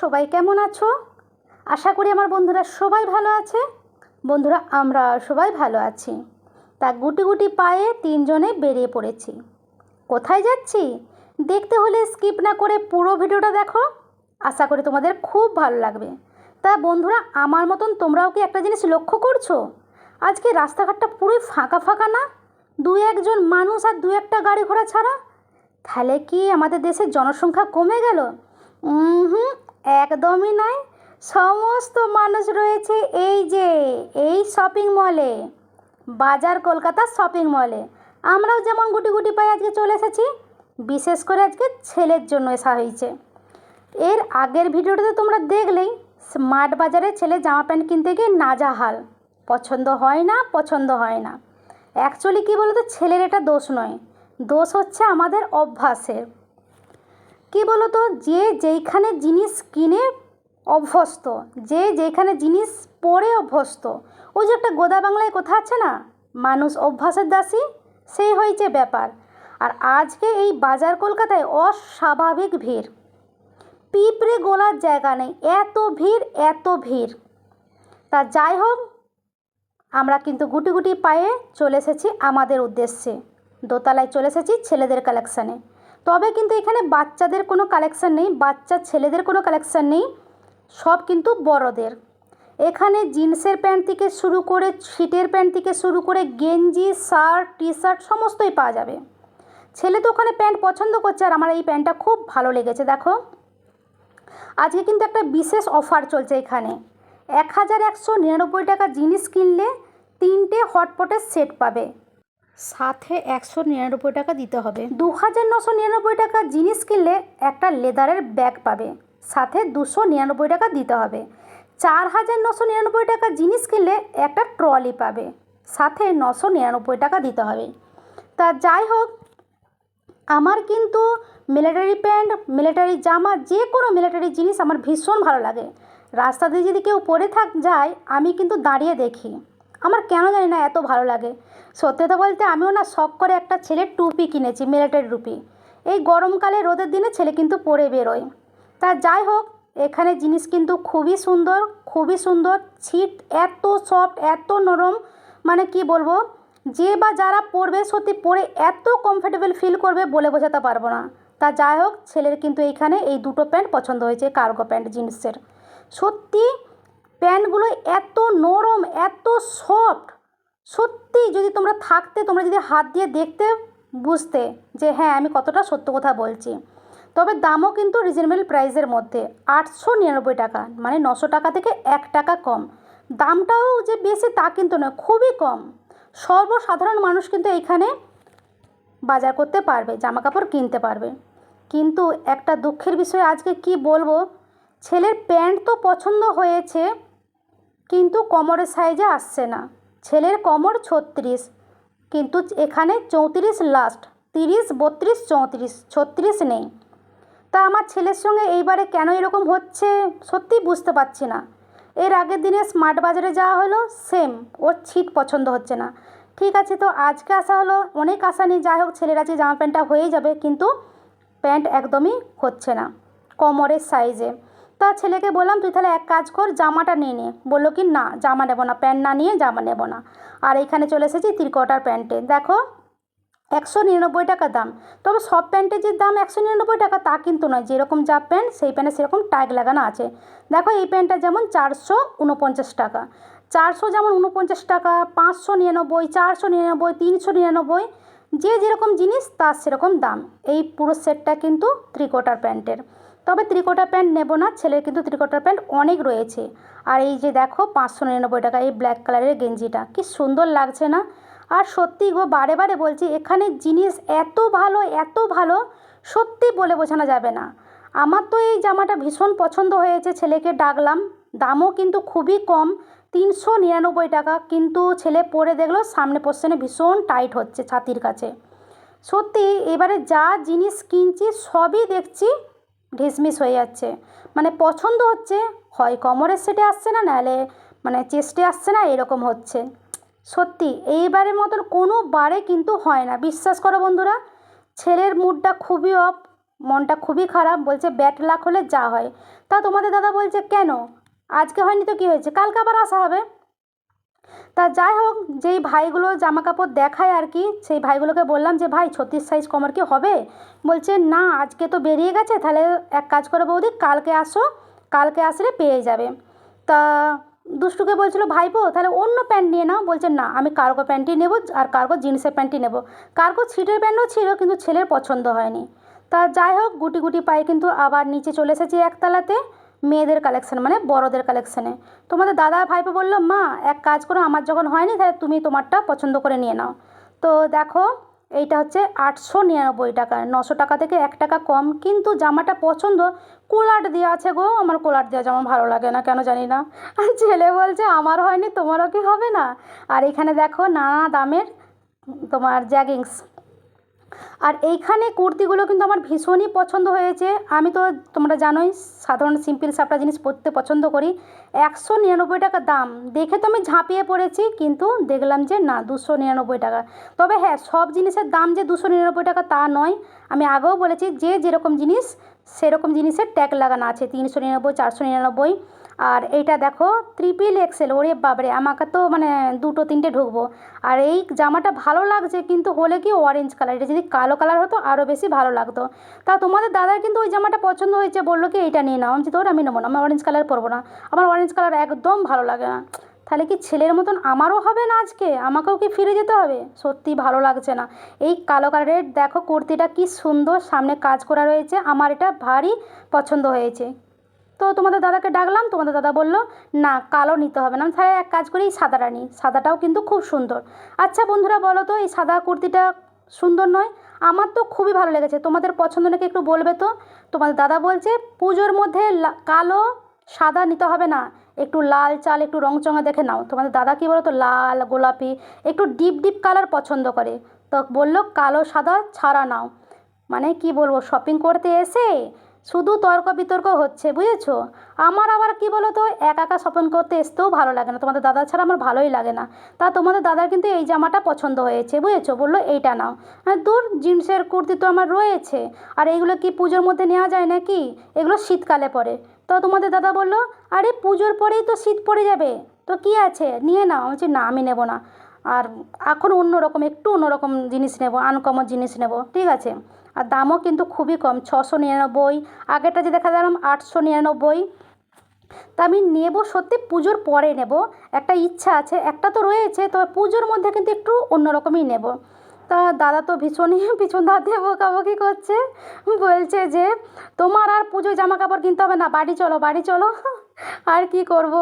সবাই কেমন আছো? আশা করি আমার বন্ধুরা সবাই ভালো আছে। বন্ধুরা আমরা সবাই ভালো আছি। তা গুটি গুটি পায়ে তিনজনে বেরিয়ে পড়েছি। কোথায় যাচ্ছি দেখতে হলে স্কিপ না করে পুরো ভিডিওটা দেখো। আশা করি তোমাদের খুব ভালো লাগবে। তা বন্ধুরা আমার মতন তোমরাও কি একটা জিনিস লক্ষ্য করছো? আজকে রাস্তাঘাটটা পুরোই ফাঁকা ফাঁকা না? দু একজন মানুষ আর দু একটা গাড়ি ঘোড়া ছাড়া। তাহলে কি আমাদের দেশের জনসংখ্যা কমে গেল? হুম, একদমই নয়। সমস্ত মানুষ রয়েছে এই শপিং মলে, বাজার কলকাতা শপিং মলে। আমরাও যেমন গুটি গুটি পায়ে আজকে চলে এসেছি, বিশেষ করে আজকে ছেলের জন্য আসা হয়েছে। এর আগের ভিডিওটাতে তোমরা দেখলেই স্মার্ট বাজারে ছেলে জামা প্যান্ট কিনতে গিয়ে নাজাহাল, পছন্দ হয় না। অ্যাকচুয়ালি কী বলো তো, ছেলের এটা দোষ নয়, দোষ হচ্ছে আমাদের অভ্যাসের। কী বলো তো, যে যেইখানে জিনিস কিনে অভ্যস্ত, যে যেখানে জিনিস পরে অভ্যস্ত, ওই যে একটা গোদা বাংলায় কথা আছে না, মানুষ অভ্যাসের দাসী, সেই হয়েছে ব্যাপার। আর আজকে এই বাজার কলকাতায় অস্বাভাবিক ভিড়, পিঁপড়ে গোলার জায়গা নেই, এত ভিড়। তা যাই হোক, আমরা কিন্তু গুটি গুটি পায়ে চলে এসেছি আমাদের উদ্দেশ্যে। দোতলায় চলে এসেছি ছেলেদের কালেকশানে। তবে কিন্তু এখানে বাচ্চাদের কোনো কালেকশান নেই, বাচ্চা ছেলেদের কোনো কালেকশান নেই, সব কিন্তু বড়দের। এখানে জিন্সের প্যান্ট থেকে শুরু করে, ছিটের প্যান্ট থেকে শুরু করে গেঞ্জি, শার্ট, টি শার্ট সমস্তই পাওয়া যাবে। ছেলে তো ওখানে প্যান্ট পছন্দ করছে, আর আমার এই প্যান্টটা খুব ভালো লেগেছে। দেখো আজকে কিন্তু একটা বিশেষ অফার চলছে এখানে। 1199 টাকা জিনিস কিনলে 3টে হটপটের সেট পাবে, সাথে 199 টাকা দিতে হবে। 2999 টাকা জিনিস কিনলে একটা লেদারের ব্যাগ পাবে, সাথে 299 টাকা দিতে হবে। 4999 টাকা জিনিস কিনলে একটা ট্রলি পাবে, সাথে 999 টাকা দিতে হবে। তা যাই হোক, আমার কিন্তু মিলিটারি প্যান্ট, মিলিটারি জামা, যে কোনো মিলিটারি জিনিস আমার ভীষণ ভালো লাগে। রাস্তা দিয়ে যদি কেউ পরে যায়, আমি কিন্তু দাঁড়িয়ে দেখি, আমার কেন জানি না এত ভালো লাগে। সত্যি কথা বলতে আমিও না শখ করে একটা ছেলের টুপি কিনেছি, মিলিটারি টুপি। এই গরমকালে রোদের দিনে ছেলে কিন্তু পরে বেরোয়। তা যাই হোক, এখানে জিনিস কিন্তু খুবই সুন্দর। ছিট এত সফট, এত নরম, মানে কি বলবো, যে বা যারা পরবে সত্যি পরে এত কমফোর্টেবল ফিল করবে বলে বোঝাতে পারবো না। তা যাই হোক, ছেলের কিন্তু এইখানে এই দুটো প্যান্ট পছন্দ হয়েছে, কার্গো প্যান্ট জিন্সের। সত্যি প্যান্টগুলো এত নরম, এত সফট, সত্যি যদি তোমরা থাকতে, তোমরা যদি হাত দিয়ে দেখতে, বুঝতে যে হ্যাঁ আমি কতটা সত্য কথা বলছি। তবে দামও কিন্তু রিজনেবল প্রাইসের মধ্যে, 899 টাকা, মানে 900 টাকা থেকে 1 টাকা কম। দামটাও যে বেশি তা কিন্তু নয়, খুবই কম। সর্বসাধারণ মানুষ কিন্তু এইখানে বাজার করতে পারবে, জামা কাপড় কিনতে পারবে। কিন্তু একটা দুঃখের বিষয়, আজকে কি বলবো, ছেলের প্যান্ট তো পছন্দ হয়েছে, কিন্তু কোমরের সাইজে আসছে না। ছেলের কোমর 36, কিন্তু এখানে 34 লাস্ট, 30, 32, 34, 36 নেই। তা আমার ছেলের সঙ্গে এইবারে কেন এরকম হচ্ছে সত্যি বুঝতে পারছি না। এর আগের দিনে স্মার্ট বাজারে যাওয়া হলো, সেম, ওর ছিট পছন্দ হচ্ছে না। ঠিক আছে, তো আজকে আসা হলো, অনেক আশা নেই, যাই হোক ছেলের আজকে জামা প্যান্টটা হয়েই যাবে, কিন্তু প্যান্ট একদমই হচ্ছে না কোমরের সাইজে। তা ছেলেকে বললাম তুই তাহলে এক কাজ কর, জামাটা নিয়ে নে। বললো কি না, জামা নেবো না, প্যান্ট না নিয়ে জামা নেবো না। আর এইখানে চলে এসেছি ত্রিকোটার প্যান্টে। দেখো 199 টাকা দাম। তবে সব প্যান্টের যে দাম 199 টাকা তা কিন্তু নয়, যেরকম যা প্যান্ট সেই প্যান্টে সেরকম ট্যাগ লাগানো আছে। দেখো এই প্যান্টটা যেমন 449 টাকা, 400 যেমন 49 টাকা, 599, 499, 399, যে যেরকম জিনিস তার সেরকম দাম। এই পুরো সেটটা কিন্তু ত্রিকোটার প্যান্টের। তবে ত্রিকোটা প্যান্ট নেব না, ছেলের কিন্তু ত্রিকোটার প্যান্ট অনেক রয়েছে। আর এই যে দেখো 599 টাকা এই ব্ল্যাক কালারের গেঞ্জিটা, কি সুন্দর লাগছে না? আর সত্যি গো, বারে বারে বলছি, এখানে জিনিস এত ভালো, সত্যি বলে বোঝানো যাবে না। আমার তো এই জামাটা ভীষণ পছন্দ হয়েছে, ছেলেকে ডাকলাম, দামও কিন্তু খুবই কম, 399 টাকা। কিন্তু ছেলে পরে দেখলো সামনে পোর্শনে ভীষণ টাইট হচ্ছে ছাতির কাছে। সত্যি এবারে যা জিনিস কিনছি সবই দেখছি ঢিসমিস হয়ে যাচ্ছে, মানে পছন্দ হচ্ছে, হয় কোমরের সেটে আসছে না, নাহলে মানে চেস্টে আসছে না, এরকম হচ্ছে। সত্যি এইবারের মতন কোনো বারে কিন্তু হয় না, বিশ্বাস করো বন্ধুরা। ছেলের মুডটা খুবই অফ, মনটা খুবই খারাপ, বলছে ব্যাড লাক হলে যা হয়। তা তোমাদের দাদা বলছে কেন, আজকে হয়নি তো কী হয়েছে, কালকে আবার আসা হবে। তা যাই হোক, যেই ভাইগুলো জামা কাপড় দেখায় আর কি, সেই ভাইগুলোকে বললাম যে ভাই 36 সাইজ কমার কি হবে? বলছে না, আজকে তো বেরিয়ে গেছে, তাহলে এক কাজ করে বৌদি, কালকে আসো, কালকে আসলে পেয়ে যাবে। তা দুষ্টুকে বলছিল ভাইপো তাহলে অন্য প্যান্ট নিয়ে নাও। বলছে না, আমি কার্গো প্যান্টই নেব, আর কার্গো জিন্সের প্যান্টই নেব। কার্গো ছিটের প্যান্টও ছিল, কিন্তু ছেলের পছন্দ হয়নি। তা যাই হোক, গুটি গুটি পায়ে কিন্তু আবার নিচে চলে এসেছি একতলাতে, মেয়েদের কালেকশন মানে বড়দের কালেকশানে। তোমাদের দাদা ভাইপো বললো মা এক কাজ করো, আমার যখন হয়নি তাহলে তুমি তোমারটা পছন্দ করে নিয়ে নাও। তো দেখো, এইটা হচ্ছে 899 টাকা, 900 টাকা থেকে 1 টাকা কম, কিন্তু জামাটা পছন্দ। কোলার দেওয়া আছে গো, আমার কোলার দেওয়া জামা ভালো লাগে না, কেন জানি না। আর ছেলে বলছে আমার হয়নি তোমারও কি হবে না। আর এখানে দেখো নানা দামের তোমার জ্যাগিংস। আর এইখানে কুর্তিগুলো কিন্তু আমার ভীষণই পছন্দ হয়েছে। আমি তো তোমরা জানোই সাধারণ সিম্পল সাপটা জিনিস পরতে পছন্দ করি। 199 টাকা দাম দেখে তো আমি ঝাঁপিয়ে পড়েছি, কিন্তু দেখলাম যে না, 299 টাকা। তবে হ্যাঁ, সব জিনিসের দাম যে 299 টাকা তা নয়। আমি আগেও বলেছি যে যেরকম জিনিস সেরকম জিনিসের ট্যাগ লাগানো আছে, 399, 499। আর এইটা দেখো ট্রিপল এক্সেল, ওরে বাবারে, আমাকে তো মানে 2-3টে ঢুকবো। আর এই জামাটা ভালো লাগছে, কিন্তু হলে কি অরেঞ্জ কালার, এটা যদি কালো কালার হতো আরও বেশি ভালো লাগতো। তা তোমাদের দাদার কিন্তু ওই জামাটা পছন্দ হয়েছে, বললো কি এইটা নিয়ে নাও। আমি তোর আমি নেবো না, আমি অরেঞ্জ কালার পরবো না, আমার অরেঞ্জ কালার একদম ভালো লাগে না। তাহলে কি ছেলের মতন আমারও হবে না আজকে, আমাকেও কি ফিরে যেতে হবে? সত্যি ভালো লাগছে না। এই কালো কালারের দেখো কুর্তিটা কি সুন্দর, সামনে কাজ করা রয়েছে, আমার এটা ভারী পছন্দ হয়েছে। তো তোমাদের দাদাকে ডাকলাম, তোমাদের দাদা বলল না কালো নিতে হবে না। তাহলে এক কাজ করি, এই সাদাটা নিই, সাদাটাও কিন্তু খুব সুন্দর। আচ্ছা বন্ধুরা বলো তো, এই সাদা কুর্তিটা সুন্দর নয়? আমার তো খুবই ভালো লেগেছে, তোমাদের পছন্দ নাকি একটু বলবে তো। তোমাদের দাদা বলছে পুজোর মধ্যে কালো সাদা নিতে হবে না, একটু লাল চাল, একটু রংচঙা দেখে নাও। তোমাদের দাদা কী বলো তো, লাল গোলাপি একটু ডিপ ডিপ কালার পছন্দ করে। তো বললো কালো সাদা ছাড়া নাও। মানে কি বলবো, শপিং করতে এসে শুধু তর্ক বিতর্ক হচ্ছে, বুঝেছো। আমার আবার কি বলো তো, একা একা শপিং করতে আসতেও ভালো লাগে না, তোমাদের দাদা ছাড়া আমার ভালোই লাগে না। তা তোমাদের দাদার কিন্তু এই জামাটা পছন্দ হয়েছে, বুঝেছো, বললো এইটা নাও। দূর, জিন্সের কুর্তি তো আমার রয়েছে, আর এইগুলো কি পুজোর মধ্যে নেওয়া যায় নাকি, এগুলো শীতকালে পরে। তো তোমাদের দাদা বললো আরে পুজোর পরেই তো শীত পড়ে যাবে, তো কি আছে নিয়ে নাও। আমি বলছি না, আমি নেবো না, আর এখন অন্যরকম একটু অন্যরকম জিনিস নেব, আনকমন জিনিস নেব, ঠিক আছে। আর দামও কিন্তু খুবই কম, 699। আগেরটা যে দেখা গেলাম 899। তা আমি নেব সত্যি, পুজোর পরে নেব, একটা ইচ্ছা আছে, একটা তো রয়েছে, তবে পুজোর মধ্যে কিন্তু একটু অন্যরকমই নেব। তা দাদা তো ভীষণই পিছন ধার দিয়ে বকাবকি করছে, বলছে যে তোমার আর পুজোয় জামা কাপড় কিনতে হবে না, বাড়ি চলো বাড়ি চলো। আর কি করব,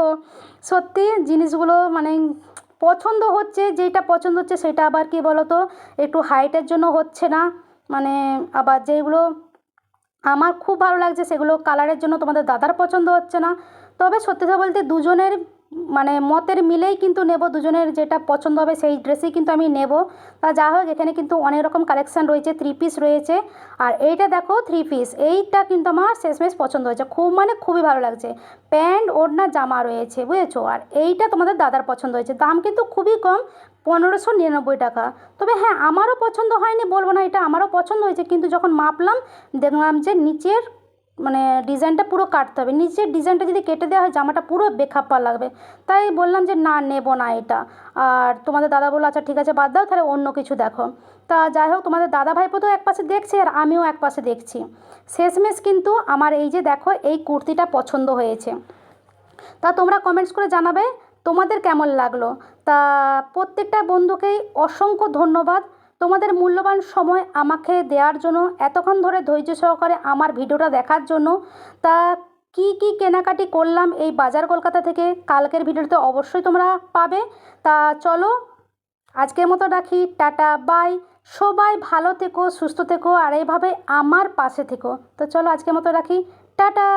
সত্যি জিনিসগুলো মানে পছন্দ হচ্ছে, যেটা পছন্দ হচ্ছে সেটা আবার কি বলো তো, একটু হাইটের জন্য হচ্ছে না, মানে আবার যেগুলো আমার খুব ভালো লাগছে সেগুলো কালারের জন্য তোমাদের দাদার পছন্দ হচ্ছে না। তবে সত্যি কথা বলতে দুজনের মানে মতের মিলেই কিন্তু নেব, দুজনের যেটা পছন্দ হবে সেই ড্রেসই কিন্তু আমি নেব। তা যা হোক, এখানে কিন্তু অনেক রকম কালেকশান রয়েছে, 3 পিস রয়েছে। আর এইটা দেখো 3 পিস, এইটা কিন্তু আমার শেষমেশ পছন্দ হয়েছে, খুব মানে খুবই ভালো লাগছে। প্যান্ট ওড়না জামা রয়েছে, বুঝেছো। আর এইটা তোমাদের দাদার পছন্দ হয়েছে, দাম কিন্তু খুবই কম, 1599 টাকা। তবে হ্যাঁ, আমারও পছন্দ হয়নি বলবো না, এটা আমারও পছন্দ হয়েছে, কিন্তু যখন মাপলাম দেখলাম যে নিচের মানে ডিজাইনটা পুরো কাটতে হবে, নিচের ডিজাইনটা যদি কেটে দেওয়া হয় জামাটা পুরো বেখাপ্পা লাগবে। তাই বললাম যে না, নেব না এটা। আর তোমাদের দাদা বললো আচ্ছা ঠিক আছে বাদ দাও, তাহলে অন্য কিছু দেখো। তা যাই হোক, তোমাদের দাদা ভাইপো তো এক পাশে দেখছে, আর আমিও এক পাশে দেখছি। শেষমেশ কিন্তু আমার এই যে দেখো এই কুর্তিটা পছন্দ হয়েছে। তা তোমরা কমেন্টস করে জানাবে তোমাদের কেমন লাগলো। তা প্রত্যেকটা বন্ধুকেই অসংখ্য ধন্যবাদ তোমাদের মূল্যবান সময় আমাকে দেওয়ার জন্য, এতক্ষণ ধরে ধৈর্য সহকারে আমার ভিডিওটা দেখার জন্য। তা কি কি কেনাকাটি করলাম এই বাজার কলকাতা থেকে, কালকের ভিডিওতে অবশ্যই তোমরা পাবে। তা চলো আজকের মতো রাখি, টাটা বাই। সবাই ভালো থেকো, সুস্থ থেকো, আর এইভাবে আমার পাশে থেকো। তো চলো আজকের মতো রাখি, টাটা।